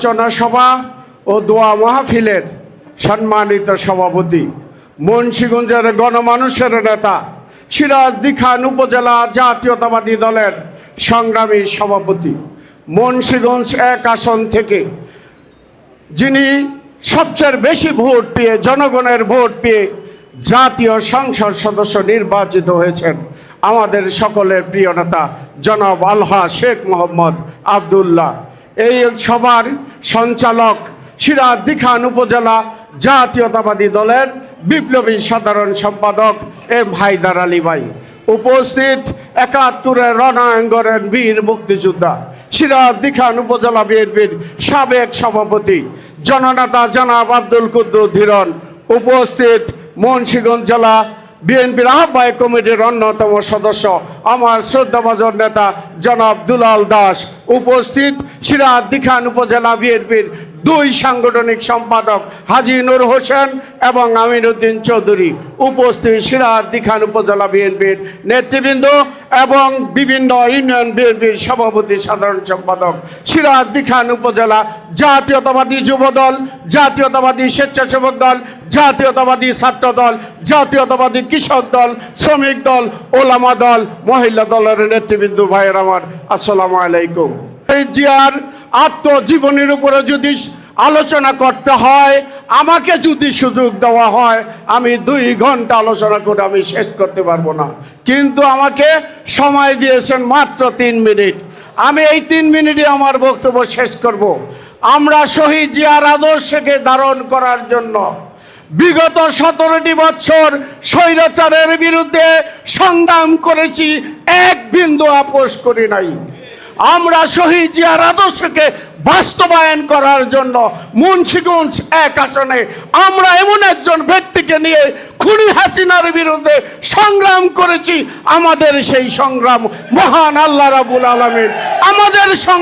আলোচনা সভা ও দোয়া মাহফিলের সম্মানিত সভাপতি, মুন্সিগঞ্জের গণমানুষের নেতা, সিরাজদি খান উপজেলা জাতীয়তাবাদী দলের সংগ্রামী সভাপতি, মুন্সিগঞ্জ 1 আসন থেকে যিনি সবচেয়ে বেশি ভোট পেয়ে, জনগণের ভোট পেয়ে জাতীয় সংসদ সদস্য নির্বাচিত হয়েছেন আমাদের সকলের প্রিয় নেতা জনাব আলহা শেখ মোহাম্মদ আবদুল্লাহ। এই সভার সঞ্চালক সিরাজদি খান উপজেলা জাতীয়তাবাদী দলের বিপ্লবী সাধারণ সম্পাদক এম হায়দার আলী ভাই। উপস্থিত 71-এর রণাঙ্গনের বীর মুক্তিযোদ্ধা, সিরাজদি খান উপজেলা বিএনপির সাবেক সভাপতি জননেতা জনাব আব্দুল কুদ্দুস ধীরন। উপস্থিত মুন্সিগঞ্জ জেলা বিএনপির আহ্বায়ক কমিটির অন্যতম সদস্য আমার শ্রদ্ধাভাজন নেতা জনাব দুলাল দাস। উপস্থিত সিরাজদি খান উপজেলা বিএনপির 2 সাংগঠনিক সম্পাদক হাজী নূর হোসেন এবং আমিনুদ্দিন চৌধুরী। উপস্থিত সিরাজদি খান উপজেলা বিএনপির নেতৃবৃন্দ এবং বিভিন্ন ইউনিয়ন বিএনপির সভাপতি সাধারণ সম্পাদক, সিরাজদি খান উপজেলা জাতীয়তাবাদী যুব দল, জাতীয়তাবাদী স্বেচ্ছাসেবক দল, জাতীয়তাবাদী ছাত্র দল, জাতীয়তাবাদী কৃষক দল, শ্রমিক দল, ওলামা দল, মহিলা দলের নেতৃবৃন্দ ভাইয়ের আমার আসসালামু আলাইকুম। এই জিয়ার আত্মজীবনীর উপরে যদি আলোচনা করতে হয়, আমাকে যদি সুযোগ দেওয়া হয়, আমি 2 ঘন্টা আলোচনা করে আমি শেষ করতে পারবো না। কিন্তু আমাকে সময় দিয়েছেন মাত্র 3 মিনিট। আমি এই 3 মিনিটে আমার বক্তব্য শেষ করব। আমরা শহীদ জিয়ার আদর্শকে ধারণ করার জন্য বিগত 17টি বছর স্বৈরাচারের বিরুদ্ধে সংগ্রাম করেছি, 1 বিন্দু আপোস করি নাই। আমরা শহীদ জিয়ার আদর্শকে বাস্তবায়ন করার জন্য মুন্সিগঞ্জ 1 আসনে আমরা এমন একজন ব্যক্তিকে নিয়ে খুনি হাসিনার বিরুদ্ধে সংগ্রাম করেছি। আমাদের সেই সংগ্রাম মহান আল্লাহ রাব্বুল আলামিন আমাদের সংগ্রাম